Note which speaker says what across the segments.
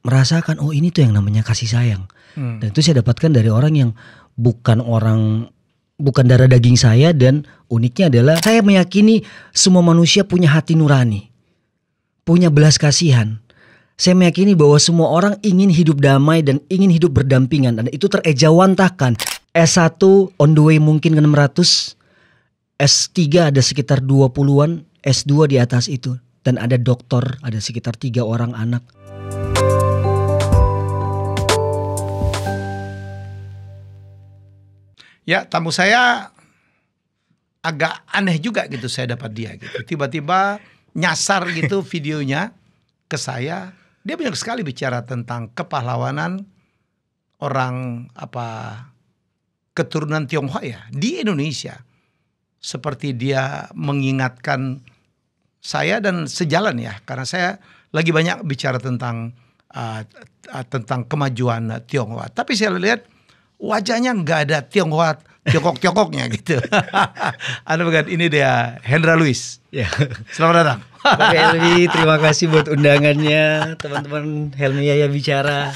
Speaker 1: merasakan oh ini tuh yang namanya kasih sayang. Dan itu saya dapatkan dari orang yang bukan darah daging saya, dan uniknya adalah saya meyakini semua manusia punya hati nurani, punya belas kasihan. Saya meyakini bahwa semua orang ingin hidup damai dan ingin hidup berdampingan, dan itu terejawantahkan. S1 on the way mungkin ke 600, S3 ada sekitar 20-an, S2 di atas itu, dan ada doktor ada sekitar 3 orang anak.
Speaker 2: Ya, tamu saya agak aneh juga gitu, saya dapat dia gitu. Tiba-tiba nyasar gitu videonya ke saya. Dia banyak sekali bicara tentang kepahlawanan orang keturunan Tionghoa ya di Indonesia. Seperti dia mengingatkan saya dan sejalan ya, karena saya lagi banyak bicara tentang kemajuan Tionghoa. Tapi saya lihat wajahnya nggak ada Tiongkoknya gitu. Anda bukan, ini dia Hendra Luis.
Speaker 1: Ya.
Speaker 2: Selamat datang.
Speaker 1: Bang Helmi, terima kasih buat undangannya. Teman-teman, Helmi Yahya bicara.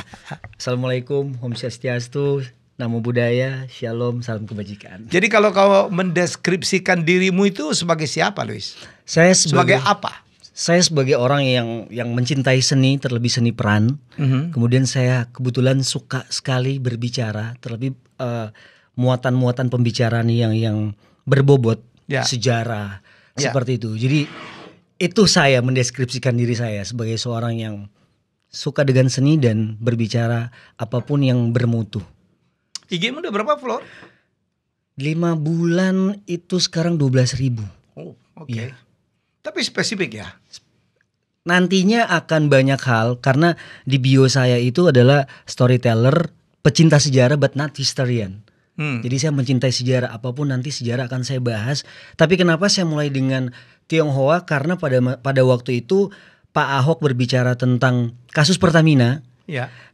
Speaker 1: Assalamualaikum, Om Swastiastu, Namo Buddhaya, Shalom, salam kebajikan.
Speaker 2: Jadi kalau kau mendeskripsikan dirimu itu sebagai siapa, Luis?
Speaker 1: Saya
Speaker 2: sebagai apa?
Speaker 1: Saya sebagai orang yang mencintai seni, terlebih seni peran. Kemudian saya kebetulan suka sekali berbicara, terlebih muatan-muatan pembicaraan yang berbobot sejarah seperti itu. Jadi itu saya mendeskripsikan diri saya sebagai seorang yang suka dengan seni dan berbicara apapun yang bermutu.
Speaker 2: IG-mu udah berapa follower?
Speaker 1: 5 bulan itu sekarang 12.000.
Speaker 2: Oh, oke. Ya. Tapi spesifik ya?
Speaker 1: Nantinya akan banyak hal, karena di bio saya itu adalah storyteller, pecinta sejarah but not historian. Jadi saya mencintai sejarah, apapun nanti sejarah akan saya bahas. Tapi kenapa saya mulai dengan Tionghoa? Karena pada waktu itu Pak Ahok berbicara tentang kasus Pertamina,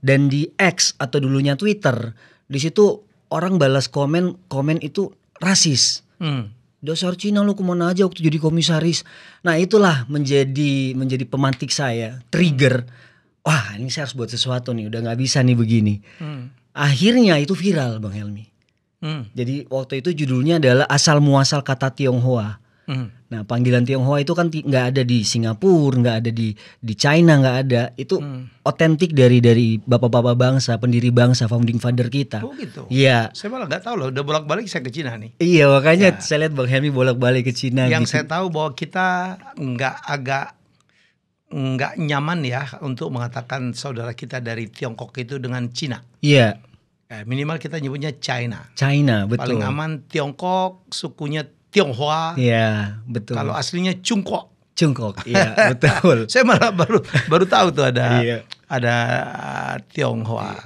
Speaker 1: dan di X atau dulunya Twitter, di situ orang balas komen itu rasis. Dasar Cina lu kemana aja waktu jadi komisaris. Nah itulah menjadi pemantik saya, trigger. Wah ini saya harus buat sesuatu nih, udah gak bisa nih begini. Akhirnya itu viral Bang Helmi. Jadi waktu itu judulnya adalah asal muasal kata Tionghoa. Nah panggilan Tionghoa itu kan gak ada di Singapura, gak ada di China, gak ada. Itu otentik dari bapak-bapak bangsa, pendiri bangsa, founding father kita.
Speaker 2: Oh gitu?
Speaker 1: Iya.
Speaker 2: Saya malah gak tahu loh, udah bolak-balik saya ke Cina nih.
Speaker 1: Iya makanya saya lihat Bang Helmi bolak-balik ke Cina.
Speaker 2: Yang
Speaker 1: gitu.
Speaker 2: saya tahu bahwa kita nggak nyaman ya untuk mengatakan saudara kita dari Tiongkok itu dengan Cina.
Speaker 1: Iya.
Speaker 2: Minimal kita nyebutnya China.
Speaker 1: China, betul.
Speaker 2: Paling aman Tiongkok, sukunya Tionghoa.
Speaker 1: Iya, betul.
Speaker 2: Kalau aslinya Cungkok.
Speaker 1: Iya betul.
Speaker 2: Saya malah baru tahu tuh ada Tionghoa.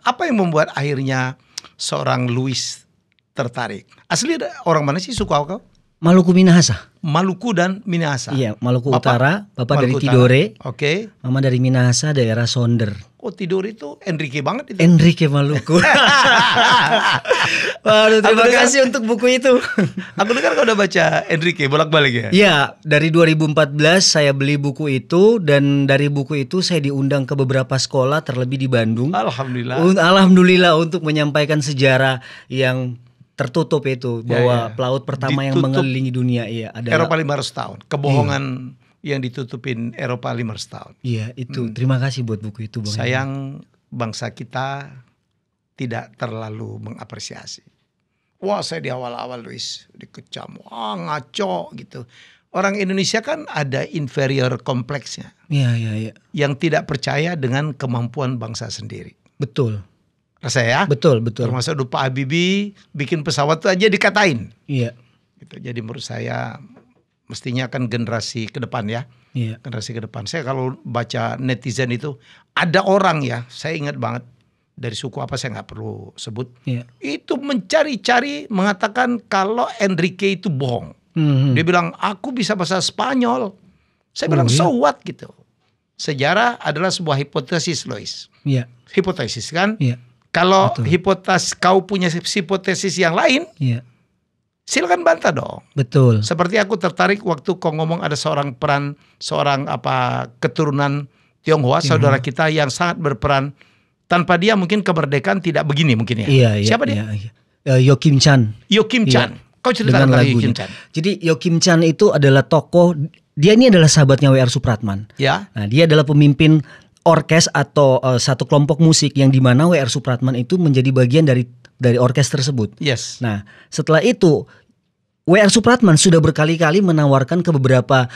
Speaker 2: Apa yang membuat akhirnya seorang Luis tertarik? Asli orang mana sih suku kau?
Speaker 1: Maluku Minahasa.
Speaker 2: Maluku dan Minahasa.
Speaker 1: Iya, Maluku Utara. Bapak
Speaker 2: Maluku
Speaker 1: dari Tidore.
Speaker 2: Oke.
Speaker 1: Mama dari Minahasa, daerah Sonder.
Speaker 2: Oh Tidore itu Enrique banget itu.
Speaker 1: Enrique Maluku. Waduh, terima kasih untuk buku itu.
Speaker 2: Aku dengar kau udah baca Enrique bolak-balik ya?
Speaker 1: Iya, dari 2014 saya beli buku itu, dan dari buku itu saya diundang ke beberapa sekolah, terlebih di Bandung.
Speaker 2: Alhamdulillah.
Speaker 1: Alhamdulillah untuk menyampaikan sejarah yang tertutup itu, bahwa pelaut pertama yang mengelilingi dunia adalah
Speaker 2: Eropa 500 tahun. Kebohongan yang ditutupin Eropa 500 tahun.
Speaker 1: Iya, itu. Terima kasih buat buku itu, Bang.
Speaker 2: Sayang bangsa kita tidak terlalu mengapresiasi. Wah, saya di awal-awal Luis dikecam. Wah, ngaco gitu. Orang Indonesia kan ada inferior kompleksnya.
Speaker 1: Iya.
Speaker 2: Yang tidak percaya dengan kemampuan bangsa sendiri.
Speaker 1: Betul.
Speaker 2: Rasa ya?
Speaker 1: Betul.
Speaker 2: Termasuk Pak Habibie bikin pesawat tuh aja dikatain.
Speaker 1: Iya.
Speaker 2: Gitu. Jadi menurut saya mestinya kan generasi ke depan ya.
Speaker 1: Iya.
Speaker 2: Generasi ke depan. Saya kalau baca netizen itu ada orang ya, saya ingat banget dari suku apa saya nggak perlu sebut.
Speaker 1: Iya.
Speaker 2: Itu mencari-cari mengatakan kalau Enrique itu bohong. Dia bilang aku bisa bahasa Spanyol. Saya bilang so what gitu. Sejarah adalah sebuah hipotesis Lois.
Speaker 1: Iya.
Speaker 2: Hipotesis kan?
Speaker 1: Iya.
Speaker 2: Kalau hipotesis kau punya hipotesis yang lain, silakan bantah dong.
Speaker 1: Betul.
Speaker 2: Seperti aku tertarik waktu kau ngomong ada seorang keturunan Tionghoa, saudara kita yang sangat berperan. Tanpa dia mungkin kemerdekaan tidak begini mungkin ya.
Speaker 1: Iya,
Speaker 2: Siapa dia?
Speaker 1: Iya. Yo Kim Chan.
Speaker 2: Yo Kim Chan. Kau ceritakan
Speaker 1: Dengan
Speaker 2: tentang Yo
Speaker 1: lagunya.
Speaker 2: Kim Chan.
Speaker 1: Jadi Yo Kim Chan itu adalah tokoh, dia ini adalah sahabatnya W.R. Supratman.
Speaker 2: Ya.
Speaker 1: Nah, dia adalah pemimpin orkes atau satu kelompok musik yang dimana W.R. Supratman itu menjadi bagian dari orkes tersebut.
Speaker 2: Yes.
Speaker 1: Nah, setelah itu W.R. Supratman sudah berkali-kali menawarkan ke beberapa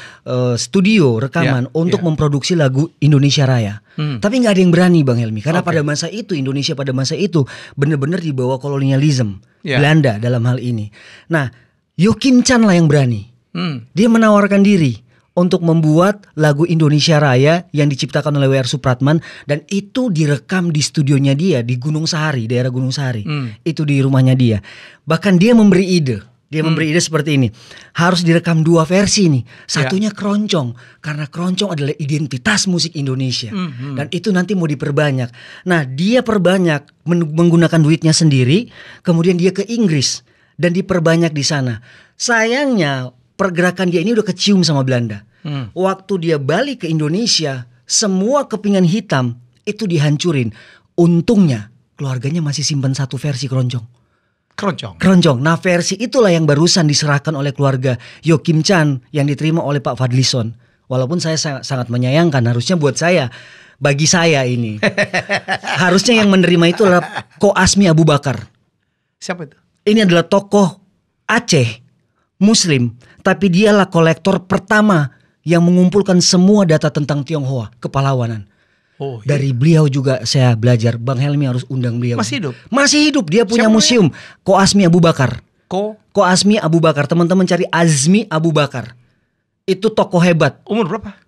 Speaker 1: studio rekaman untuk memproduksi lagu Indonesia Raya. Tapi nggak ada yang berani, Bang Helmi, karena pada masa itu Indonesia pada masa itu benar-benar di bawah kolonialisme Belanda dalam hal ini. Nah, Yo Kim Chan lah yang berani. Dia menawarkan diri untuk membuat lagu Indonesia Raya yang diciptakan oleh W.R. Supratman, dan itu direkam di studionya dia di Gunung Sahari, daerah Gunung Sahari. Itu di rumahnya dia. Bahkan dia memberi ide. Dia memberi ide seperti ini. Harus direkam 2 versi nih. Satunya keroncong, karena keroncong adalah identitas musik Indonesia. Dan itu nanti mau diperbanyak. Nah, dia perbanyak menggunakan duitnya sendiri. Kemudian dia ke Inggris dan diperbanyak di sana. Sayangnya pergerakan dia ini udah kecium sama Belanda. Waktu dia balik ke Indonesia, semua kepingan hitam itu dihancurin. Untungnya keluarganya masih simpan 1 versi keroncong. Keroncong. Nah, versi itulah yang barusan diserahkan oleh keluarga Yo Kim Chan yang diterima oleh Pak Fadlison. Walaupun saya sangat menyayangkan, harusnya bagi saya ini harusnya yang menerima itu adalah Ko Asmi Abu Bakar.
Speaker 2: Siapa itu?
Speaker 1: Ini adalah tokoh Aceh Muslim, tapi dialah kolektor pertama yang mengumpulkan semua data tentang Tionghoa, kepahlawanan. Dari beliau juga saya belajar. Bang Helmi harus undang beliau.
Speaker 2: Masih hidup?
Speaker 1: Masih hidup. Dia punya museum. Ko Asmi Abu Bakar. Ko Asmi Abu Bakar. Teman-teman cari Azmi Abu Bakar. Itu tokoh hebat.
Speaker 2: Umur berapa?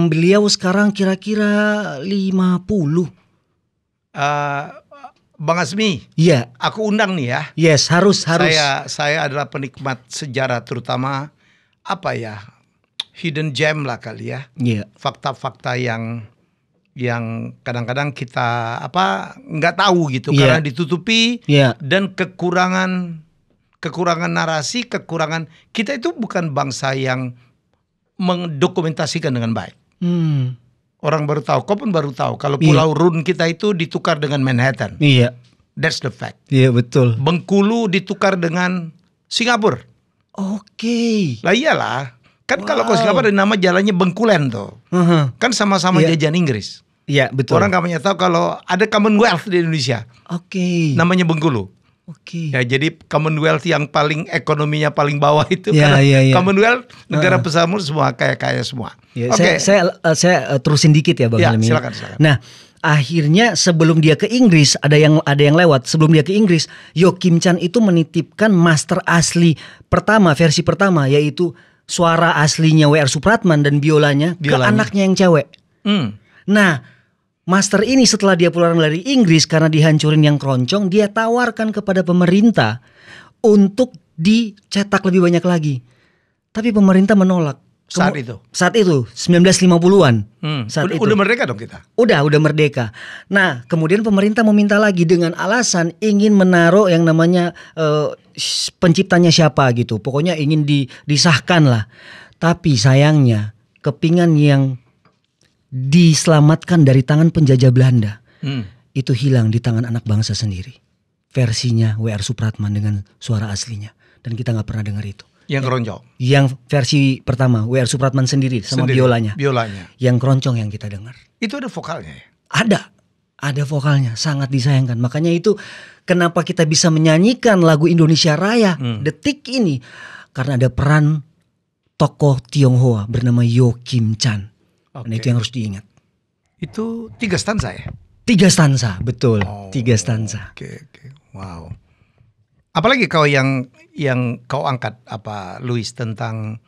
Speaker 1: Beliau sekarang kira-kira 50.
Speaker 2: Bang Azmi.
Speaker 1: Iya.
Speaker 2: Aku undang nih ya.
Speaker 1: Yes, harus.
Speaker 2: Saya adalah penikmat sejarah, terutama hidden gem lah kali ya.
Speaker 1: Iya.
Speaker 2: Fakta-fakta yang kadang-kadang kita nggak tahu gitu karena ditutupi dan kekurangan narasi, kekurangan kita itu bukan bangsa yang mendokumentasikan dengan baik. Orang baru tahu, kau pun baru tahu kalau Pulau Run kita itu ditukar dengan Manhattan.
Speaker 1: Iya.
Speaker 2: That's the fact.
Speaker 1: Iya, betul.
Speaker 2: Bengkulu ditukar dengan Singapura.
Speaker 1: Oke.
Speaker 2: Lah iyalah. Kan kalau ke Singapura ada nama jalannya Bengkulen tuh. Kan sama-sama jajahan Inggris.
Speaker 1: Iya, betul.
Speaker 2: Orang kamunya tahu kalau ada Commonwealth di Indonesia.
Speaker 1: Oke.
Speaker 2: Namanya Bengkulu.
Speaker 1: Oke.
Speaker 2: Ya, jadi Commonwealth yang paling ekonominya paling bawah itu
Speaker 1: karena
Speaker 2: Commonwealth negara pesamur semua kaya-kaya semua.
Speaker 1: Ya, saya terusin dikit ya Bang Helmi.
Speaker 2: Silakan.
Speaker 1: Nah, akhirnya sebelum dia ke Inggris ada yang lewat. Sebelum dia ke Inggris, Yo Kim Chan itu menitipkan master asli pertama, versi pertama, yaitu suara aslinya W.R. Supratman dan biolanya ke anaknya yang cewek. Nah, master ini setelah dia pulang dari Inggris karena dihancurin yang keroncong, dia tawarkan kepada pemerintah untuk dicetak lebih banyak lagi. Tapi pemerintah menolak.
Speaker 2: Saat itu
Speaker 1: 1950-an.
Speaker 2: Udah merdeka dong kita.
Speaker 1: Udah merdeka. Nah, kemudian pemerintah meminta lagi dengan alasan ingin menaruh yang namanya penciptanya siapa gitu. Pokoknya ingin disahkan lah. Tapi sayangnya kepingan yang diselamatkan dari tangan penjajah Belanda itu hilang di tangan anak bangsa sendiri. Versinya W.R. Supratman dengan suara aslinya, dan kita nggak pernah dengar itu.
Speaker 2: Yang keroncong.
Speaker 1: Yang versi pertama W.R. Supratman sendiri sama biolanya. Yang keroncong yang kita dengar.
Speaker 2: Itu ada vokalnya ya?
Speaker 1: Ada vokalnya, sangat disayangkan. Makanya itu kenapa kita bisa menyanyikan lagu Indonesia Raya detik ini, karena ada peran tokoh Tionghoa bernama Yo Kim Chan. Dan itu yang harus diingat.
Speaker 2: Itu 3 stanza ya?
Speaker 1: 3 stanza, betul. 3 stanza.
Speaker 2: Oke. Wow. Apalagi kau yang kau angkat Louis, tentang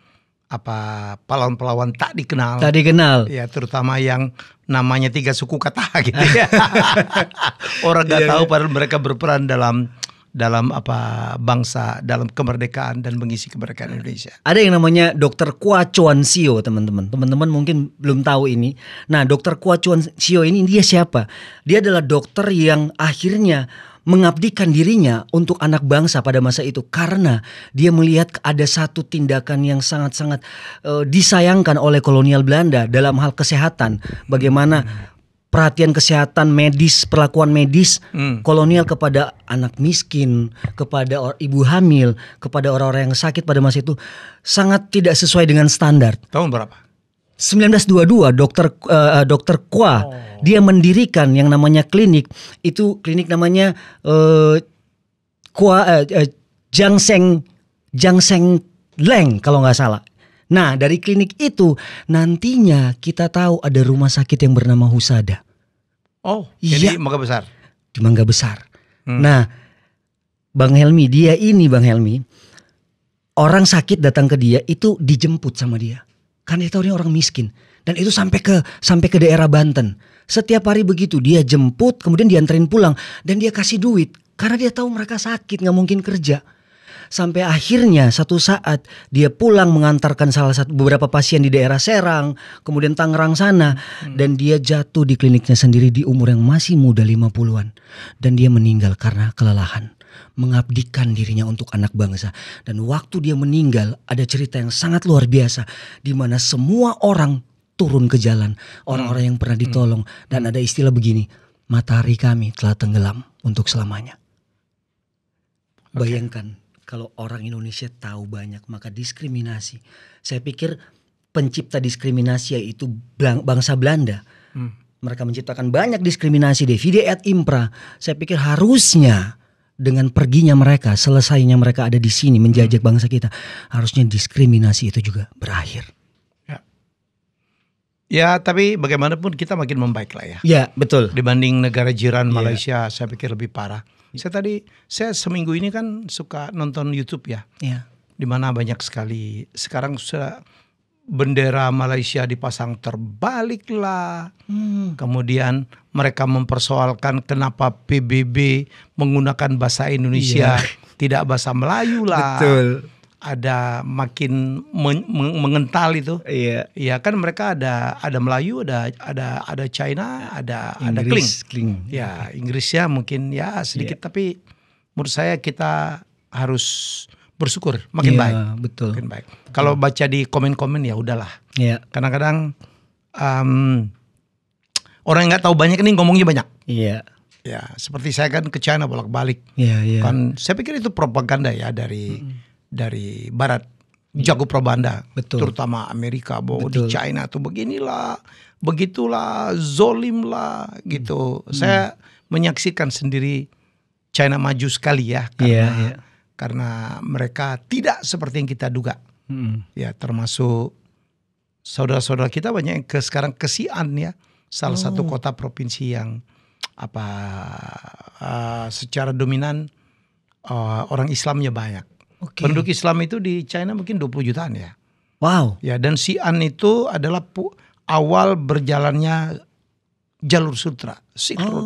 Speaker 2: pahlawan-pahlawan tak dikenal.
Speaker 1: Tak dikenal.
Speaker 2: Ya, terutama yang namanya 3 suku kata gitu ya. Orang nggak tahu padahal mereka berperan dalam bangsa, dalam kemerdekaan dan mengisi kemerdekaan Indonesia.
Speaker 1: Ada yang namanya Dr. Kwa Chuan Sio, teman-teman. Teman-teman mungkin belum tahu ini. Nah, Dr. Kwa Chuan Sio ini dia siapa? Dia adalah dokter yang akhirnya mengabdikan dirinya untuk anak bangsa pada masa itu karena dia melihat ada satu tindakan yang sangat-sangat disayangkan oleh kolonial Belanda dalam hal kesehatan. Bagaimana perhatian kesehatan medis, perlakuan medis kolonial kepada anak miskin, kepada ibu hamil, kepada orang-orang yang sakit pada masa itu sangat tidak sesuai dengan standar.
Speaker 2: Tahun berapa?
Speaker 1: 1922 dokter Kwa dia mendirikan yang namanya klinik namanya Jiangseng Leng kalau nggak salah. Nah dari klinik itu nantinya kita tahu ada rumah sakit yang bernama Husada.
Speaker 2: Oh jadi Mangga Besar.
Speaker 1: Di Mangga Besar. Nah Bang Helmi orang sakit datang ke dia itu dijemput sama dia. Karena dia tahu dia orang miskin. Dan itu sampai ke daerah Banten. Setiap hari begitu dia jemput kemudian dianterin pulang. Dan dia kasih duit. Karena dia tahu mereka sakit gak mungkin kerja. Sampai akhirnya satu saat dia pulang mengantarkan beberapa pasien di daerah Serang. Kemudian Tangerang sana. Dan dia jatuh di kliniknya sendiri di umur yang masih muda 50-an. Dan dia meninggal karena kelelahan. Mengabdikan dirinya untuk anak bangsa. Dan waktu dia meninggal ada cerita yang sangat luar biasa di mana semua orang turun ke jalan, orang-orang yang pernah ditolong, dan ada istilah begini, matahari kami telah tenggelam untuk selamanya. Bayangkan kalau orang Indonesia tahu banyak maka diskriminasi. Saya pikir pencipta diskriminasi yaitu bangsa Belanda. Mereka menciptakan banyak diskriminasi, divide et impera. Saya pikir harusnya dengan perginya mereka, selesainya mereka ada di sini menjajah bangsa kita, harusnya diskriminasi itu juga berakhir.
Speaker 2: Ya, tapi bagaimanapun kita makin membaik lah ya.
Speaker 1: Ya, betul.
Speaker 2: Dibanding negara jiran Malaysia, saya pikir lebih parah. Saya seminggu ini kan suka nonton YouTube ya.
Speaker 1: Iya.
Speaker 2: Di mana banyak sekali sekarang sudah bendera Malaysia dipasang terbalik lah. Kemudian mereka mempersoalkan kenapa PBB menggunakan bahasa Indonesia, tidak bahasa Melayu lah.
Speaker 1: Betul.
Speaker 2: Ada makin mengental itu.
Speaker 1: Iya.
Speaker 2: Ya kan mereka ada Melayu, ada China, ada Kling. Ya, Inggrisnya mungkin ya sedikit tapi menurut saya kita harus bersyukur makin baik.
Speaker 1: Betul.
Speaker 2: Makin baik. Kalau baca di komen-komen ya udahlah.
Speaker 1: Iya.
Speaker 2: Kadang-kadang orang yang nggak tahu banyak ini ngomongnya banyak.
Speaker 1: Iya.
Speaker 2: Ya, seperti saya kan ke China bolak-balik.
Speaker 1: Iya.
Speaker 2: Kan saya pikir itu propaganda ya dari Barat. Jago propaganda.
Speaker 1: Betul.
Speaker 2: Terutama Amerika bahwa di China tuh beginilah, begitulah, zolim lah gitu. Saya menyaksikan sendiri China maju sekali ya karena mereka tidak seperti yang kita duga. Ya, termasuk saudara-saudara kita banyak yang sekarang ke Xi'an ya, salah satu kota provinsi yang secara dominan orang Islamnya banyak. Penduduk Islam itu di China mungkin 20 jutaan ya.
Speaker 1: Wow.
Speaker 2: Ya, dan Xi'an itu adalah awal berjalannya jalur sutra, Silk Road.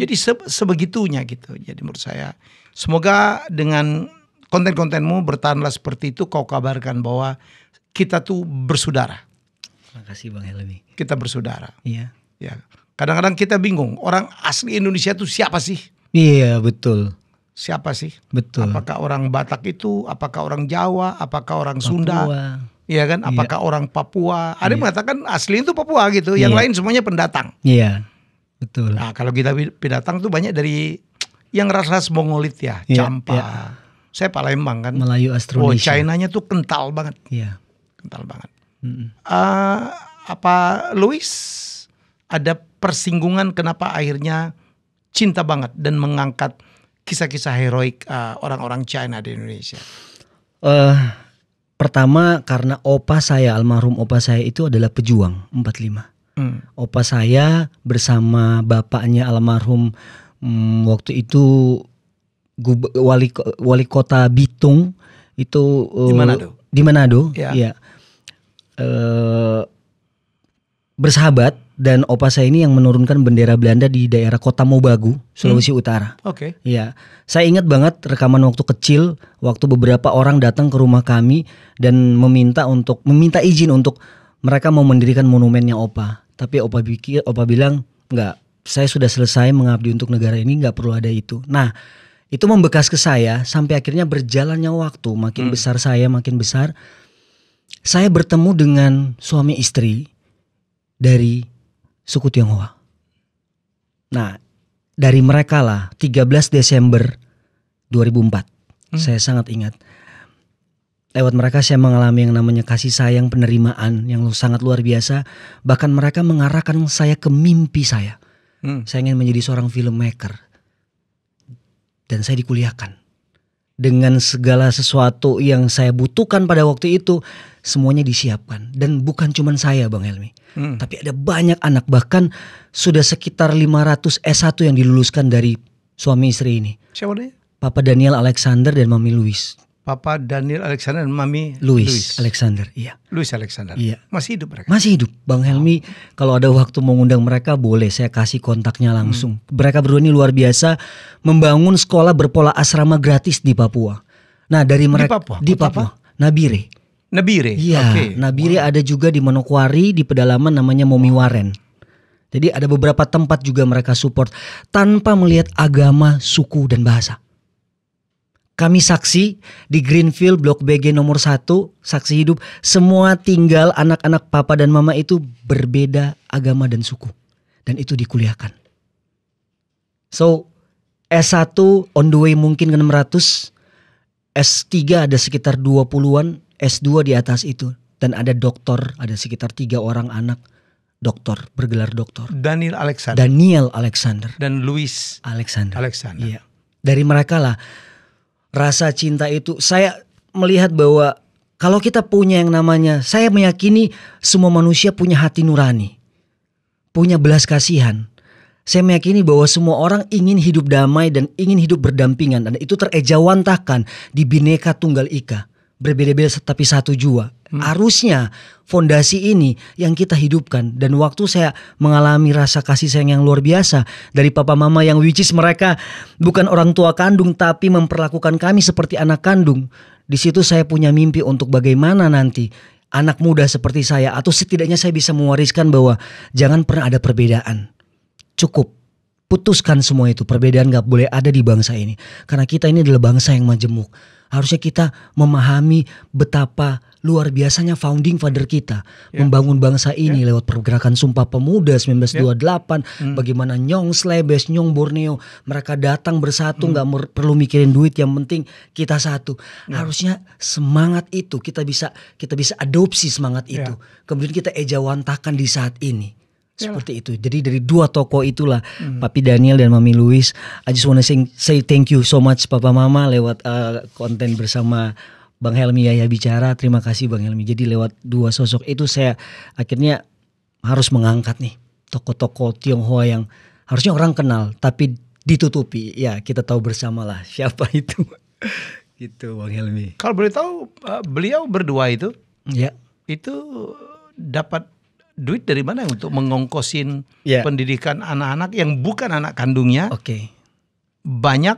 Speaker 2: Jadi sebegitunya gitu. Jadi menurut saya semoga dengan konten-kontenmu bertahanlah seperti itu, kau kabarkan bahwa kita tuh bersaudara.
Speaker 1: Terima kasih Bang Helmi.
Speaker 2: Kita bersaudara.
Speaker 1: Iya.
Speaker 2: Ya. Kadang-kadang kita bingung, orang asli Indonesia itu siapa sih?
Speaker 1: Iya, betul.
Speaker 2: Siapa sih?
Speaker 1: Betul.
Speaker 2: Apakah orang Batak itu, apakah orang Jawa, apakah orang Sunda? Iya kan? Apakah orang Papua? Ada yang mengatakan asli itu Papua gitu, yang lain semuanya pendatang.
Speaker 1: Iya. Betul.
Speaker 2: Nah, kalau kita pendatang tuh banyak dari yang ras-ras Mongolit ya, Campa. Saya Palembang kan.
Speaker 1: Melayu Austronesia.
Speaker 2: Oh, China-nya tuh kental banget.
Speaker 1: Iya.
Speaker 2: Kental banget. Louis, ada persinggungan kenapa akhirnya cinta banget dan mengangkat kisah-kisah heroik orang-orang China di Indonesia?
Speaker 1: Pertama karena almarhum opa saya itu adalah pejuang 45. Opa saya bersama bapaknya almarhum waktu itu wali kota Bitung itu di Manado. Ya. Bersahabat, dan opa saya ini yang menurunkan bendera Belanda di daerah kota Mobagu, Sulawesi Utara.
Speaker 2: Oke.
Speaker 1: Ya, saya ingat banget rekaman waktu kecil, waktu beberapa orang datang ke rumah kami dan meminta izin untuk mereka mau mendirikan monumennya opa. Tapi opa bilang enggak, saya sudah selesai mengabdi untuk negara ini, nggak perlu ada itu. Nah, itu membekas ke saya sampai akhirnya berjalannya waktu, makin besar saya makin besar. Saya bertemu dengan suami istri dari suku Tionghoa. Nah, dari mereka lah 13 Desember 2004. Saya sangat ingat. Lewat mereka saya mengalami yang namanya kasih sayang, penerimaan yang sangat luar biasa. Bahkan mereka mengarahkan saya ke mimpi saya. Saya ingin menjadi seorang filmmaker. Dan saya dikuliahkan. Dengan segala sesuatu yang saya butuhkan pada waktu itu, semuanya disiapkan. Dan bukan cuma saya, Bang Helmi. Tapi ada banyak anak, bahkan sudah sekitar 500 S1 yang diluluskan dari suami istri ini.
Speaker 2: Siapa dia?
Speaker 1: Papa Daniel Alexander dan Mami Louis.
Speaker 2: Papa Daniel Alexander dan Mami
Speaker 1: Louis Alexander, iya.
Speaker 2: Louis Alexander.
Speaker 1: Iya.
Speaker 2: Masih hidup mereka?
Speaker 1: Masih hidup. Bang Helmi, kalau ada waktu mengundang mereka boleh, saya kasih kontaknya langsung. Mereka berdua ini luar biasa membangun sekolah berpola asrama gratis di Papua. Nah, dari mereka
Speaker 2: di Papua.
Speaker 1: Nabire. Iya,
Speaker 2: Okay.
Speaker 1: Nabire ada juga di Manokwari, di pedalaman namanya Momiwaren. Jadi ada beberapa tempat juga mereka support tanpa melihat agama, suku, dan bahasa. Kami saksi di Greenfield Blok BG nomor 1, saksi hidup. Semua tinggal anak-anak papa dan mama itu berbeda agama dan suku. Dan itu dikuliahkan. So S1 on the way mungkin ke 600. S3 ada sekitar 20-an. S2 di atas itu. Dan ada doktor, ada sekitar 3 orang anak doktor, bergelar doktor.
Speaker 2: Daniel Alexander.
Speaker 1: Dan
Speaker 2: Louis
Speaker 1: Alexander.
Speaker 2: Alexander.
Speaker 1: Iya. Dari mereka lah rasa cinta itu. Saya melihat bahwa kalau kita punya yang namanya, saya meyakini semua manusia punya hati nurani, punya belas kasihan. Saya meyakini bahwa semua orang ingin hidup damai dan ingin hidup berdampingan. Dan itu terejawantahkan di Bhinneka Tunggal Ika. Berbeda-beda tapi satu jua. Harusnya fondasi ini yang kita hidupkan. Dan waktu saya mengalami rasa kasih sayang yang luar biasa dari papa mama yang which is mereka bukan orang tua kandung tapi memperlakukan kami seperti anak kandung. Di situ saya punya mimpi untuk bagaimana nanti anak muda seperti saya, atau setidaknya saya bisa mewariskan bahwa jangan pernah ada perbedaan. Cukup putuskan semua itu. Perbedaan gak boleh ada di bangsa ini. Karena kita ini adalah bangsa yang majemuk. Harusnya kita memahami betapa luar biasanya founding father kita membangun bangsa ini lewat pergerakan Sumpah Pemuda 1928. Bagaimana Nyong Slebes, Nyong Borneo, mereka datang bersatu, gak perlu mikirin duit, yang penting kita satu. Harusnya semangat itu kita bisa adopsi semangat itu. Kemudian kita ejawantahkan di saat ini. Seperti itu. Jadi dari dua tokoh itulah, Papi Daniel dan Mami Louis. I just wanna say thank you so much Papa Mama lewat konten bersama Bang Helmi Yahya Bicara. Terima kasih Bang Helmi. Jadi lewat dua sosok itu saya akhirnya harus mengangkat nih tokoh-tokoh Tionghoa yang harusnya orang kenal tapi ditutupi. Ya, kita tahu bersama lah siapa itu. Gitu Bang Helmi.
Speaker 2: Kalau boleh tahu beliau berdua itu itu dapat duit dari mana untuk mengongkosin pendidikan anak-anak yang bukan anak kandungnya? Banyak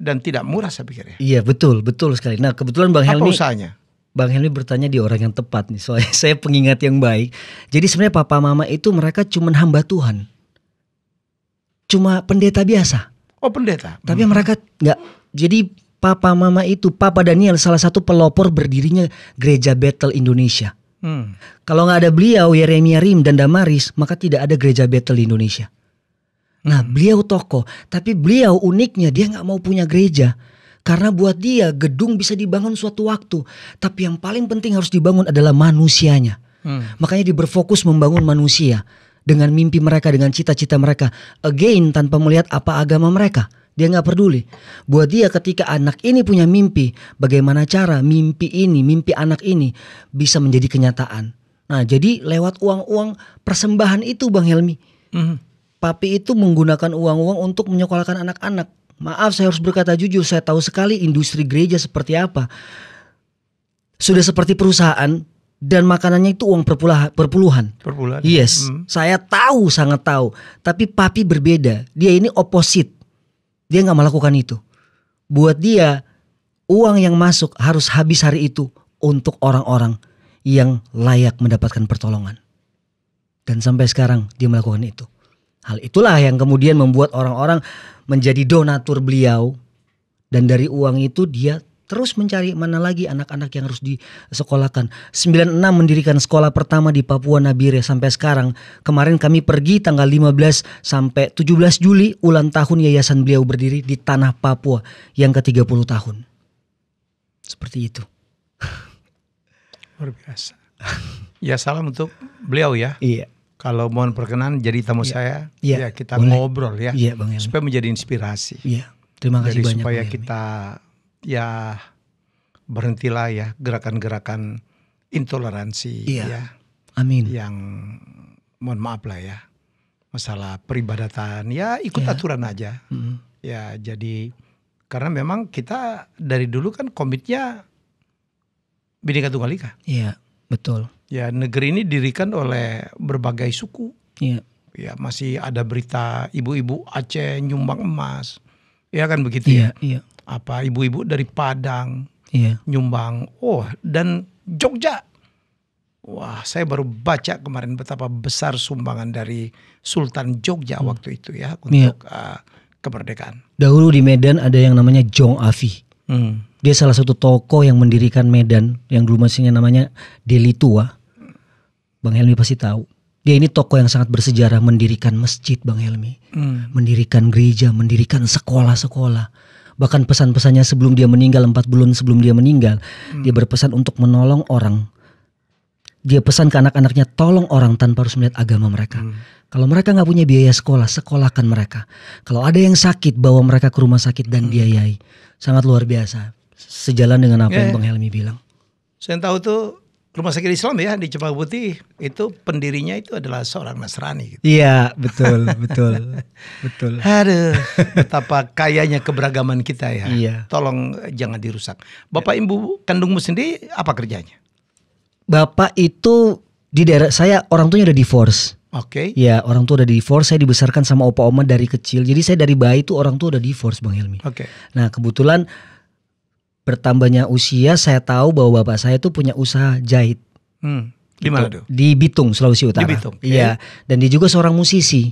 Speaker 2: dan tidak murah saya pikir ya.
Speaker 1: Iya, betul sekali. Nah, kebetulan Bang Helmi,
Speaker 2: apa usahanya?
Speaker 1: Bang Helmi bertanya di orang yang tepat nih. Soalnya saya pengingat yang baik. Jadi sebenarnya papa mama itu mereka cuma hamba Tuhan. Cuma pendeta biasa.
Speaker 2: Oh, pendeta.
Speaker 1: Tapi mereka enggak. Jadi papa mama itu, Papa Daniel salah satu pelopor berdirinya Gereja Bethel Indonesia. Kalau nggak ada beliau, Yeremia Rim dan Damaris, maka tidak ada Gereja Bethel di Indonesia. Nah, beliau tokoh, tapi beliau uniknya dia nggak mau punya gereja, karena buat dia gedung bisa dibangun suatu waktu, tapi yang paling penting harus dibangun adalah manusianya. Makanya dia berfokus membangun manusia dengan mimpi mereka, dengan cita-cita mereka. Again, tanpa melihat apa agama mereka. Dia gak peduli. Buat dia ketika anak ini punya mimpi, bagaimana cara mimpi ini, mimpi anak ini bisa menjadi kenyataan. Nah, jadi lewat uang-uang persembahan itu Bang Helmi. Papi itu menggunakan uang-uang untuk menyekolahkan anak-anak. Maaf, saya harus berkata jujur, saya tahu sekali industri gereja seperti apa. Sudah seperti perusahaan dan makanannya itu uang perpuluhan. Yes, saya tahu, sangat tahu. Tapi papi berbeda. Dia ini opposite. Dia gak melakukan itu. Buat dia, uang yang masuk harus habis hari itu untuk orang-orang yang layak mendapatkan pertolongan. Dan sampai sekarang dia melakukan itu. Hal itulah yang kemudian membuat orang-orang menjadi donatur beliau. Dan dari uang itu dia terus mencari mana lagi anak-anak yang harus disekolahkan. 96 mendirikan sekolah pertama di Papua Nabire sampai sekarang. Kemarin kami pergi tanggal 15 sampai 17 Juli ulang tahun yayasan beliau berdiri di tanah Papua yang ke-30 tahun. Seperti itu.
Speaker 2: Luar biasa. Ya salam untuk beliau ya.
Speaker 1: Iya.
Speaker 2: Kalau mohon perkenan jadi tamu saya,
Speaker 1: Iya.
Speaker 2: ya kita
Speaker 1: Boleh.
Speaker 2: ngobrol ya.
Speaker 1: Iya Bang Helmi.
Speaker 2: Supaya menjadi inspirasi.
Speaker 1: Iya. Terima kasih
Speaker 2: Jadi
Speaker 1: banyak
Speaker 2: supaya
Speaker 1: Bang Helmi.
Speaker 2: kita ya berhentilah ya gerakan-gerakan intoleransi
Speaker 1: Iya.
Speaker 2: ya.
Speaker 1: Amin.
Speaker 2: Yang mohon maaf lah ya. Masalah peribadatan ya ikut
Speaker 1: Iya.
Speaker 2: aturan aja.
Speaker 1: Mm.
Speaker 2: Ya jadi karena memang kita dari dulu kan komitnya Bhinneka Tunggal Ika.
Speaker 1: Iya, betul.
Speaker 2: Ya negeri ini didirikan oleh berbagai suku.
Speaker 1: Iya.
Speaker 2: Ya masih ada berita ibu-ibu Aceh nyumbang emas. Ya kan begitu
Speaker 1: Iya,
Speaker 2: ya.
Speaker 1: iya.
Speaker 2: Apa ibu-ibu dari Padang
Speaker 1: Iya.
Speaker 2: nyumbang. Oh dan Jogja. Wah saya baru baca kemarin betapa besar sumbangan dari Sultan Jogja waktu itu ya. Untuk kemerdekaan.
Speaker 1: Dahulu di Medan ada yang namanya Jong Afi. Dia salah satu tokoh yang mendirikan Medan yang dulu masih namanya Deli Tua. Bang Helmi pasti tahu. Dia ini tokoh yang sangat bersejarah, mendirikan masjid Bang Helmi. Mendirikan gereja, mendirikan sekolah-sekolah. Bahkan pesan-pesannya sebelum dia meninggal, 4 bulan sebelum dia meninggal, dia berpesan untuk menolong orang. Dia pesan ke anak-anaknya, tolong orang tanpa harus melihat agama mereka. Kalau mereka gak punya biaya sekolah, sekolahkan mereka. Kalau ada yang sakit, bawa mereka ke rumah sakit dan biayai. Sangat luar biasa. Sejalan dengan apa yang Bang Helmi bilang.
Speaker 2: Saya tahu tuh rumah sakit Islam ya di Cempaka Putih itu pendirinya itu adalah seorang Nasrani. Gitu.
Speaker 1: Iya betul betul.
Speaker 2: Aduh, betapa kayanya keberagaman kita ya.
Speaker 1: Iya.
Speaker 2: Tolong jangan dirusak. Bapak ibu kandungmu sendiri apa kerjanya?
Speaker 1: Bapak itu di daerah saya orang tuanya udah divorce.
Speaker 2: Oke.
Speaker 1: Ya orang tua udah divorce. Saya dibesarkan sama opa oma dari kecil. Jadi saya dari bayi tuh orang tua udah divorce Bang Helmi.
Speaker 2: Oke.
Speaker 1: Nah kebetulan bertambahnya usia saya tahu bahwa bapak saya tuh punya usaha jahit.
Speaker 2: Di mana tuh?
Speaker 1: Di Bitung, Sulawesi Utara.
Speaker 2: Di Bitung.
Speaker 1: Iya. Dan dia juga seorang musisi.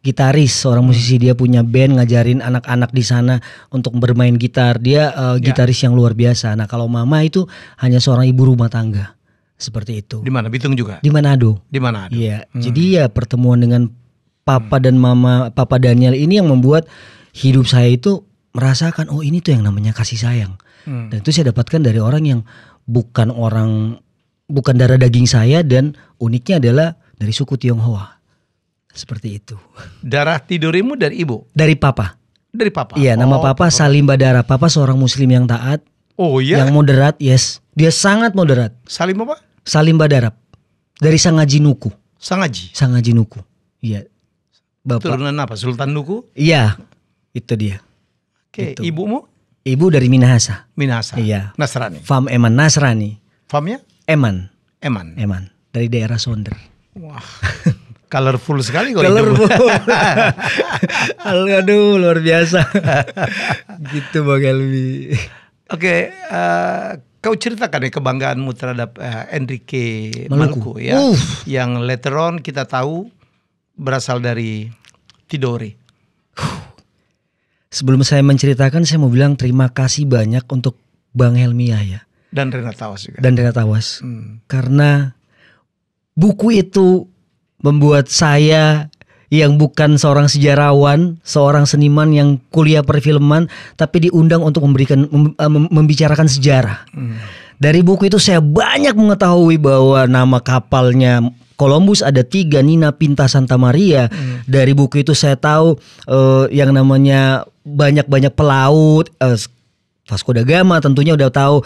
Speaker 1: Gitaris, seorang musisi. Dia punya band ngajarin anak-anak di sana untuk bermain gitar. Dia gitaris yang luar biasa. Nah kalau mama itu hanya seorang ibu rumah tangga. Seperti itu.
Speaker 2: Di mana? Bitung juga?
Speaker 1: Di Manado.
Speaker 2: Di Manado.
Speaker 1: Iya. Jadi ya pertemuan dengan papa dan mama, papa Daniel ini yang membuat hidup saya itu merasakan oh ini tuh yang namanya kasih sayang. Dan itu saya dapatkan dari orang yang bukan darah daging saya dan uniknya adalah dari suku Tionghoa. Seperti itu.
Speaker 2: Darah tidurimu dari ibu?
Speaker 1: Dari papa.
Speaker 2: Dari papa?
Speaker 1: Iya, nama papa Salim Badara. Papa seorang muslim yang taat.
Speaker 2: Oh iya?
Speaker 1: Yang moderat, yes. Dia sangat moderat.
Speaker 2: Salim apa?
Speaker 1: Salim Badara. Dari Sangaji Nuku.
Speaker 2: Sangaji?
Speaker 1: Sangaji Nuku. Iya. Bapak.
Speaker 2: Turunan apa? Sultan Nuku?
Speaker 1: Iya. Itu dia.
Speaker 2: Oke,
Speaker 1: Itu.
Speaker 2: ibumu?
Speaker 1: Ibu dari Minahasa.
Speaker 2: Minahasa?
Speaker 1: Iya.
Speaker 2: Nasrani?
Speaker 1: Fam Eman Nasrani.
Speaker 2: Famnya?
Speaker 1: Eman.
Speaker 2: Eman?
Speaker 1: Dari daerah Sonder.
Speaker 2: Wah, colorful sekali kok
Speaker 1: Colorful.
Speaker 2: hidup.
Speaker 1: Aduh luar biasa. Gitu Bang Helmi.
Speaker 2: Oke, kau ceritakan ya kebanggaanmu terhadap Enrique Maluku ya. Yang later on kita tahu berasal dari Tidore.
Speaker 1: Sebelum saya menceritakan saya mau bilang terima kasih banyak untuk Bang Helmi ya.
Speaker 2: Dan Renata Tawas juga.
Speaker 1: Dan Renata Tawas. Karena buku itu membuat saya yang bukan seorang sejarawan, seorang seniman yang kuliah perfilman, tapi diundang untuk membicarakan sejarah. Dari buku itu saya banyak mengetahui bahwa nama kapalnya Columbus ada 3, Nina, Pinta, Santa Maria. Dari buku itu saya tahu yang namanya banyak pelaut. Vasco da Gama tentunya udah tahu,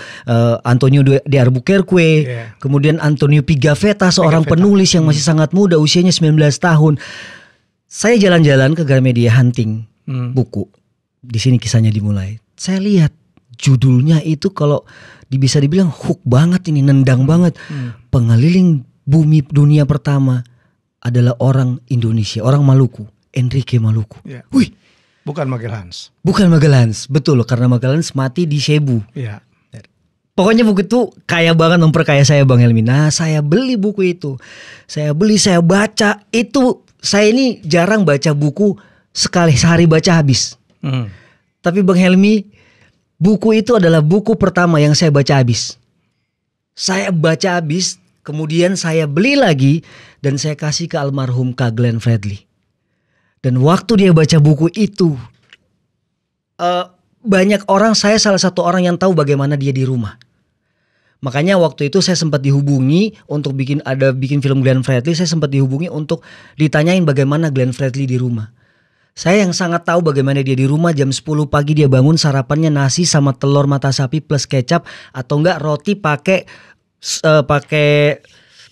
Speaker 1: Antonio de Albuquerque, kemudian Antonio Pigafetta seorang penulis yang masih sangat muda, usianya 19 tahun. Saya jalan-jalan ke Gramedia hunting buku. Di sini kisahnya dimulai. Saya lihat judulnya itu kalau bisa dibilang hook banget ini, nendang banget. Pengeliling bumi dunia pertama adalah orang Indonesia, orang Maluku, Enrique Maluku. Wih.
Speaker 2: Bukan Magellans.
Speaker 1: Bukan Magellans, betul karena Magellans mati di Cebu.
Speaker 2: Iya.
Speaker 1: Pokoknya buku itu kaya banget, memperkaya saya Bang Helmi. Nah saya beli buku itu. Saya beli, saya baca. Itu saya ini jarang baca buku sehari baca habis. Tapi Bang Helmy, buku itu adalah buku pertama yang saya baca habis. Saya baca habis, kemudian saya beli lagi dan saya kasih ke almarhum Kak Glenn Fredly. Dan waktu dia baca buku itu, banyak orang, saya salah satu orang yang tahu bagaimana dia di rumah. Makanya waktu itu saya sempat dihubungi untuk bikin film Glenn Fredly. Saya sempat dihubungi untuk ditanyain bagaimana Glenn Fredly di rumah. Saya yang sangat tahu bagaimana dia di rumah. Jam 10 pagi dia bangun, sarapannya nasi sama telur mata sapi plus kecap, atau enggak roti pakai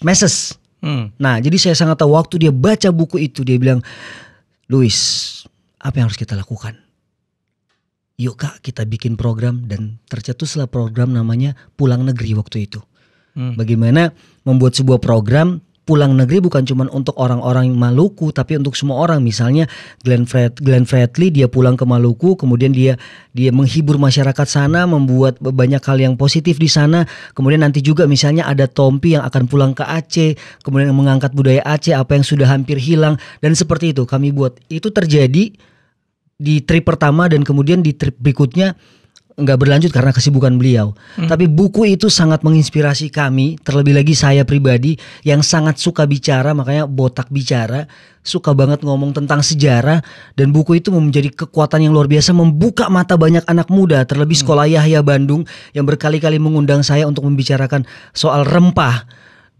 Speaker 1: meses. Nah, jadi saya sangat tahu waktu dia baca buku itu, dia bilang, "Louis, apa yang harus kita lakukan? Yuk Kak, kita bikin program." Dan tercetuslah program namanya Pulang Negeri waktu itu. Bagaimana membuat sebuah program pulang negeri bukan cuma untuk orang-orang Maluku, tapi untuk semua orang. Misalnya Glenn Fredly dia pulang ke Maluku, kemudian dia menghibur masyarakat sana, membuat banyak hal yang positif di sana. Kemudian nanti juga misalnya ada Tompi yang akan pulang ke Aceh, kemudian mengangkat budaya Aceh apa yang sudah hampir hilang, dan seperti itu kami buat. Itu terjadi di trip pertama dan kemudian di trip berikutnya nggak berlanjut karena kesibukan beliau. Tapi buku itu sangat menginspirasi kami, terlebih lagi saya pribadi yang sangat suka bicara, makanya botak bicara, suka banget ngomong tentang sejarah. Dan buku itu menjadi kekuatan yang luar biasa, membuka mata banyak anak muda, terlebih Sekolah Yahya Bandung yang berkali-kali mengundang saya untuk membicarakan soal rempah.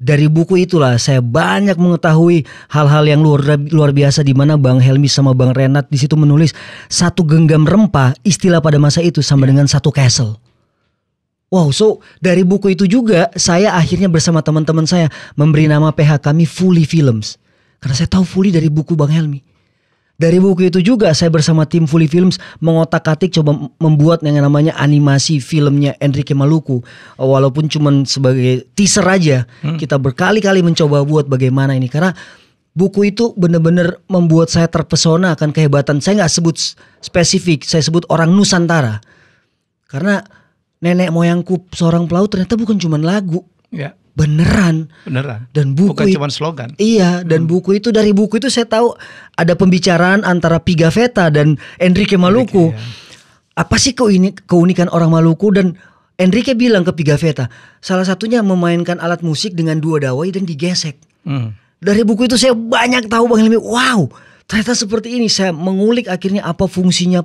Speaker 1: Dari buku itulah saya banyak mengetahui hal-hal yang luar biasa, di mana Bang Helmy sama Bang Renat di situ menulis satu genggam rempah, istilah pada masa itu sama dengan satu castle. Wow, so dari buku itu juga saya akhirnya bersama teman-teman saya memberi nama PH kami Fully Films. Karena saya tahu Fully dari buku Bang Helmy. Dari buku itu juga saya bersama tim Fully Films mengotak-atik coba membuat yang namanya animasi filmnya Enrique Maluku. Walaupun cuman sebagai teaser aja, kita berkali-kali mencoba buat bagaimana ini. Karena buku itu benar-benar membuat saya terpesona akan kehebatan. Saya nggak sebut spesifik, saya sebut orang Nusantara. Karena nenek moyangku seorang pelaut ternyata bukan cuman lagu. Ya. Beneran. Dan buku
Speaker 2: bukan cuma slogan.
Speaker 1: Iya, dan buku itu, dari buku itu saya tahu ada pembicaraan antara Pigafetta dan Enrique Maluku. Apa sih keunikan orang Maluku? Dan Enrique bilang ke Pigafetta, salah satunya memainkan alat musik dengan dua dawai dan digesek. Dari buku itu saya banyak tahu Bang Helmy. Wow, ternyata seperti ini. Saya mengulik akhirnya apa fungsinya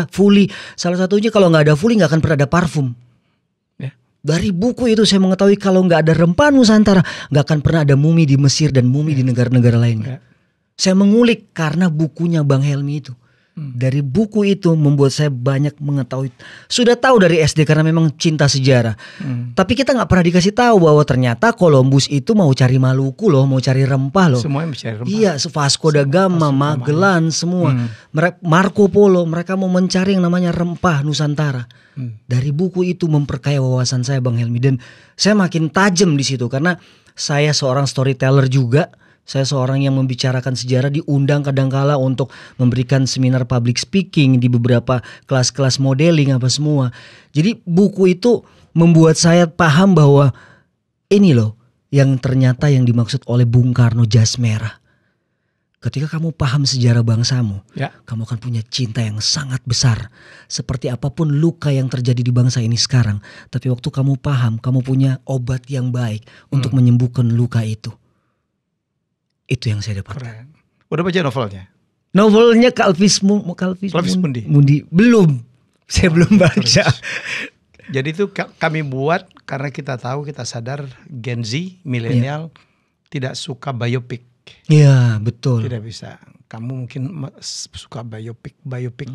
Speaker 1: Fully. Salah satunya kalau nggak ada Fully nggak akan pernah ada parfum. Dari buku itu saya mengetahui kalau nggak ada rempah Nusantara nggak akan pernah ada mumi di Mesir dan mumi di negara-negara lainnya. Saya mengulik karena bukunya Bang Helmy itu. Dari buku itu membuat saya banyak mengetahui. Sudah tahu dari SD karena memang cinta sejarah. Tapi kita nggak pernah dikasih tahu bahwa ternyata Columbus itu mau cari Maluku loh, mau cari rempah loh.
Speaker 2: Semuanya mencari rempah.
Speaker 1: Iya, Vasco da Gama, Magellan, semua. Marco Polo, mereka mau mencari yang namanya rempah Nusantara. Dari buku itu memperkaya wawasan saya Bang Helmy, dan saya makin tajam di situ karena saya seorang storyteller juga. Saya seorang yang membicarakan sejarah, diundang kadangkala untuk memberikan seminar public speaking di beberapa kelas-kelas modeling apa semua. Jadi buku itu membuat saya paham bahwa ini loh yang ternyata yang dimaksud oleh Bung Karno jas merah. Ketika kamu paham sejarah bangsamu, kamu akan punya cinta yang sangat besar. Seperti apapun luka yang terjadi di bangsa ini sekarang, tapi waktu kamu paham, kamu punya obat yang baik untuk menyembuhkan luka itu. Itu yang saya dapatkan.
Speaker 2: Keren. Udah baca novelnya?
Speaker 1: Novelnya Calvis Mundi. Belum. Saya belum baca.
Speaker 2: Jadi itu kami buat karena kita tahu, kita sadar Gen Z, milenial tidak suka biopic.
Speaker 1: Iya, betul.
Speaker 2: Tidak bisa. Kamu mungkin suka biopic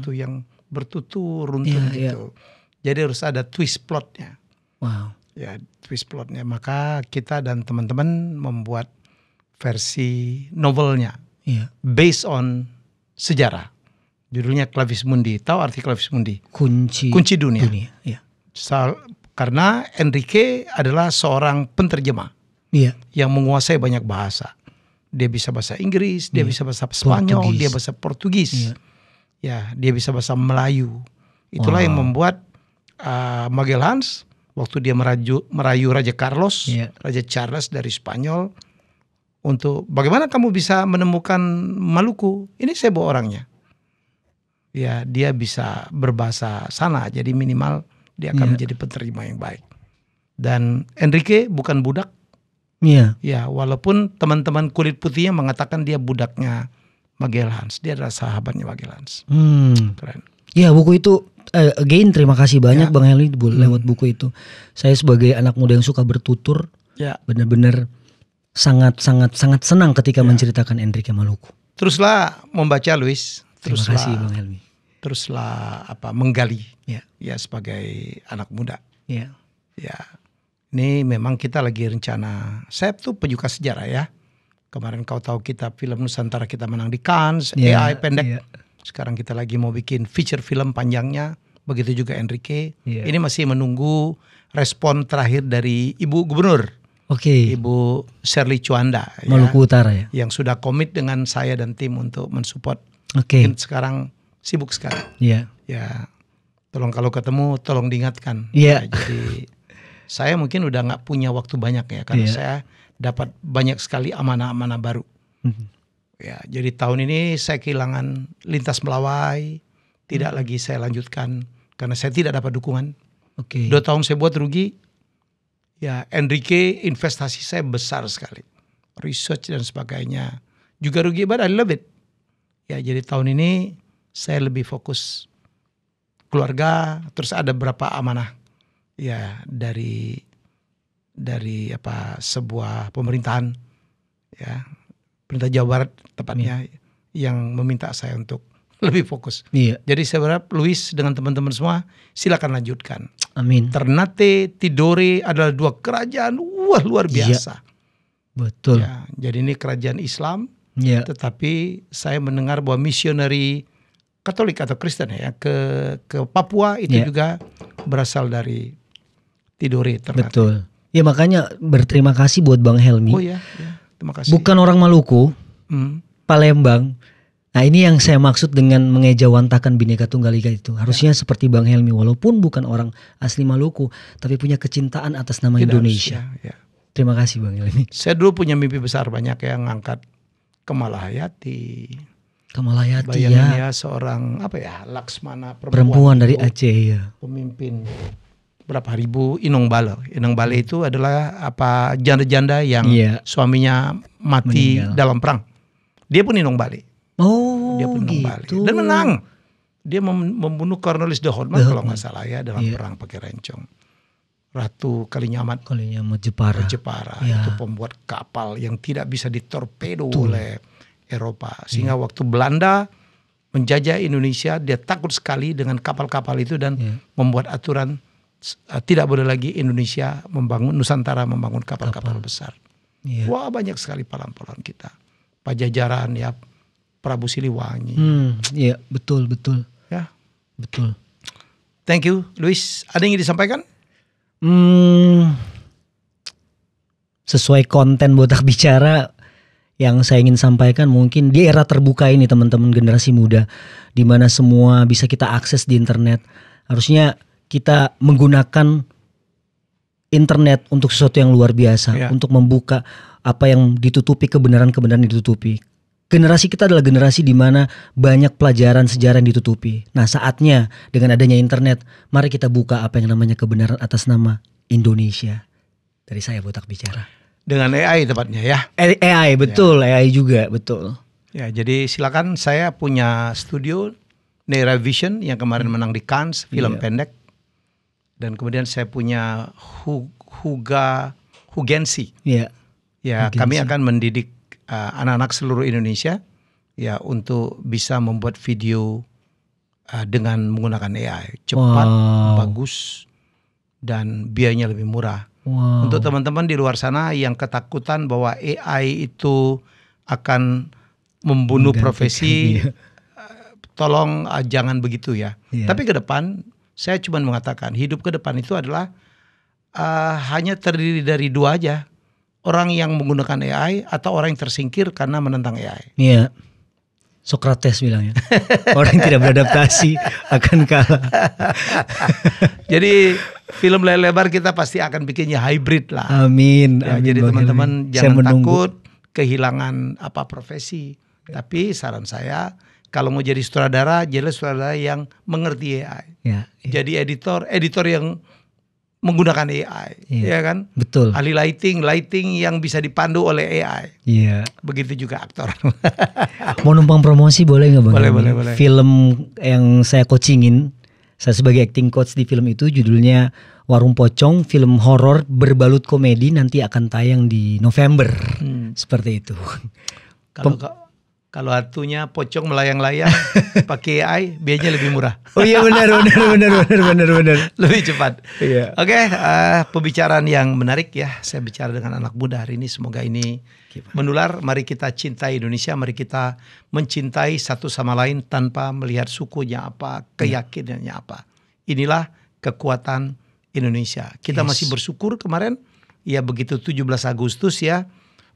Speaker 2: tuh yang bertutur runtun gitu. Jadi harus ada twist plotnya.
Speaker 1: Wow.
Speaker 2: Ya, twist plotnya. Maka kita dan teman-teman membuat versi novelnya, based on sejarah. Judulnya Clavis Mundi. Tahu arti Clavis Mundi? Kunci dunia.
Speaker 1: Ya.
Speaker 2: Karena Enrique adalah seorang penterjemah yang menguasai banyak bahasa. Dia bisa bahasa Inggris, dia bisa bahasa Spanyol, dia bahasa Portugis, ya, dia bisa bahasa Melayu. Itulah yang membuat Magellan waktu dia merayu Raja Carlos, Raja Charles dari Spanyol, untuk bagaimana kamu bisa menemukan Maluku. Ini saya bawa orangnya. Ya, dia bisa berbahasa sana, jadi minimal dia akan menjadi penerima yang baik. Dan Enrique bukan budak.
Speaker 1: Iya.
Speaker 2: Ya, walaupun teman-teman kulit putihnya mengatakan dia budaknya Magalhães, dia adalah sahabatnya Magalhães. Keren.
Speaker 1: Ya, buku itu again terima kasih banyak Bang Helmi lewat buku itu. Saya sebagai anak muda yang suka bertutur, benar-benar sangat senang ketika menceritakan Enrique Maluku.
Speaker 2: Teruslah membaca, Luis.
Speaker 1: Terima kasih Bang Helmi.
Speaker 2: Teruslah menggali ya sebagai anak muda.
Speaker 1: Ya.
Speaker 2: Ini memang kita lagi rencana. Saya tuh penyuka sejarah ya. Kemarin kau tahu kita film Nusantara kita menang di Cannes, AI pendek. Sekarang kita lagi mau bikin feature film panjangnya. Begitu juga Enrique. Ini masih menunggu respon terakhir dari Ibu Gubernur. Ibu Shirley Chuanda.
Speaker 1: Maluku Utara ya.
Speaker 2: Yang sudah komit dengan saya dan tim untuk mensupport.
Speaker 1: Mungkin
Speaker 2: sekarang sibuk sekali.
Speaker 1: Ya.
Speaker 2: Tolong kalau ketemu tolong diingatkan. Jadi saya mungkin udah nggak punya waktu banyak ya karena saya dapat banyak sekali amanah-amanah baru. Ya, jadi tahun ini saya kehilangan Lintas Melawai, tidak lagi saya lanjutkan karena saya tidak dapat dukungan. 2 tahun saya buat rugi. Ya, Enrique investasi saya besar sekali, research dan sebagainya juga rugi, but I love it. Ya, jadi tahun ini saya lebih fokus keluarga, terus ada berapa amanah ya dari sebuah pemerintahan ya, pemerintah Jawa Barat tepatnya yang meminta saya untuk lebih fokus. Jadi saya berharap Luis dengan teman-teman semua silakan lanjutkan.
Speaker 1: Amin.
Speaker 2: Ternate, Tidore adalah 2 kerajaan luar biasa.
Speaker 1: Betul.
Speaker 2: Ya, jadi ini kerajaan Islam, tetapi saya mendengar bahwa misionari Katolik atau Kristen ya ke Papua itu juga berasal dari Tidore, Ternate.
Speaker 1: Betul. Ya makanya berterima kasih buat Bang Helmi.
Speaker 2: Terima kasih.
Speaker 1: Bukan orang Maluku, Palembang. Nah ini yang saya maksud dengan mengejawantakan Bhinneka Tunggal Ika itu. Harusnya seperti Bang Helmi, walaupun bukan orang asli Maluku, tapi punya kecintaan atas nama Indonesia. Terima kasih Bang Helmi.
Speaker 2: Saya dulu punya mimpi besar banyak yang ngangkat Kamala Hayati. Bayangin ya seorang Laksmana
Speaker 1: perempuan dari Aceh
Speaker 2: pemimpin berapa ribu Inong Bale. Inong Bale itu adalah janda-janda yang suaminya mati dalam perang. Dia pun Inong Bale. Dia pun Inong Bale dan menang. Dia membunuh Cornelis de Houtman kalau nggak salah ya dalam perang pakai rencong. Ratu Kalinyamat
Speaker 1: Jepara
Speaker 2: itu pembuat kapal yang tidak bisa ditorpedo oleh Eropa. Sehingga waktu Belanda menjajah Indonesia, dia takut sekali dengan kapal-kapal itu dan membuat aturan tidak boleh lagi Indonesia Nusantara membangun kapal-kapal besar. Wah, banyak sekali pahlawan-pahlawan kita. Pajajaran ya, Prabu Siliwangi.
Speaker 1: Iya, betul.
Speaker 2: Ya,
Speaker 1: betul.
Speaker 2: Thank you, Luis. Ada yang ingin disampaikan?
Speaker 1: Sesuai konten Botak Bicara yang saya ingin sampaikan, mungkin di era terbuka ini teman-teman generasi muda, di mana semua bisa kita akses di internet, harusnya kita menggunakan internet untuk sesuatu yang luar biasa, untuk membuka apa yang ditutupi, kebenaran-kebenaran ditutupi. Generasi kita adalah generasi di mana banyak pelajaran sejarah yang ditutupi. Nah, saatnya dengan adanya internet, mari kita buka apa yang namanya kebenaran atas nama Indonesia. Dari saya Botak Bicara.
Speaker 2: Dengan AI tepatnya ya.
Speaker 1: AI betul, AI juga betul.
Speaker 2: Ya, jadi silakan, saya punya studio Nera Vision yang kemarin menang di Cannes film pendek. Dan kemudian saya punya Hugensi. Ya, Hugensi. Kami akan mendidik anak-anak seluruh Indonesia ya untuk bisa membuat video dengan menggunakan AI. Cepat, bagus dan biayanya lebih murah. Untuk teman-teman di luar sana yang ketakutan bahwa AI itu akan membunuh profesi, tolong jangan begitu ya. Tapi ke depan saya cuma mengatakan hidup ke depan itu adalah hanya terdiri dari 2 aja. Orang yang menggunakan AI atau orang yang tersingkir karena menentang AI.
Speaker 1: Iya. Socrates bilangnya. Orang yang tidak beradaptasi akan kalah.
Speaker 2: Jadi film layar lebar kita pasti akan bikinnya hybrid lah.
Speaker 1: Amin.
Speaker 2: Ya, jadi teman-teman jangan takut kehilangan profesi. Tapi saran saya kalau mau jadi sutradara, jadilah sutradara yang mengerti AI. Jadi editor yang menggunakan AI, ya kan?
Speaker 1: Betul.
Speaker 2: Ahli lighting yang bisa dipandu oleh AI. Begitu juga aktor.
Speaker 1: Mau numpang promosi boleh nggak Bang?
Speaker 2: Boleh.
Speaker 1: Film yang saya coachingin, saya sebagai acting coach di film itu judulnya Warung Pocong, film horor berbalut komedi, nanti akan tayang di November. Seperti itu.
Speaker 2: Kalau hantunya pocong melayang-layang pakai AI, biayanya lebih murah.
Speaker 1: Oh iya benar.
Speaker 2: Lebih cepat.
Speaker 1: Iya.
Speaker 2: Oke, pembicaraan yang menarik ya. Saya bicara dengan anak muda hari ini. Semoga ini menular. Mari kita cintai Indonesia. Mari kita mencintai satu sama lain tanpa melihat sukunya apa, keyakinannya apa. Inilah kekuatan Indonesia. Kita masih bersyukur kemarin ya begitu 17 Agustus ya,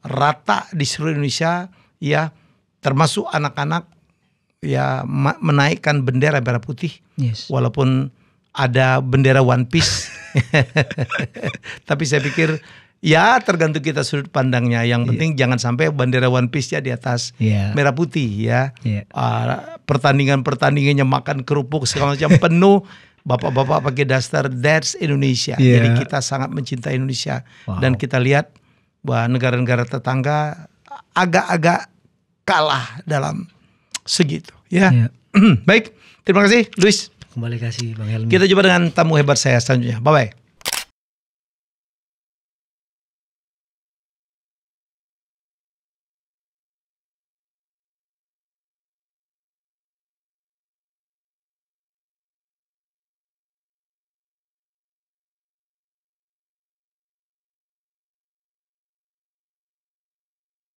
Speaker 2: rata di seluruh Indonesia ya, termasuk anak-anak ya menaikkan bendera merah putih. Walaupun ada bendera One Piece. Tapi saya pikir ya tergantung kita sudut pandangnya. Yang penting jangan sampai bendera One Piece ya di atas merah putih ya. Pertandingannya makan kerupuk segala macam penuh. Bapak-bapak pakai daster, that's Indonesia. Jadi kita sangat mencintai Indonesia. Dan kita lihat bahwa negara-negara tetangga agak-agak kalah dalam segitu ya. Baik, terima kasih Luis.
Speaker 1: Kembali kasih Bang Helmi.
Speaker 2: Kita jumpa dengan tamu hebat saya selanjutnya. Bye bye.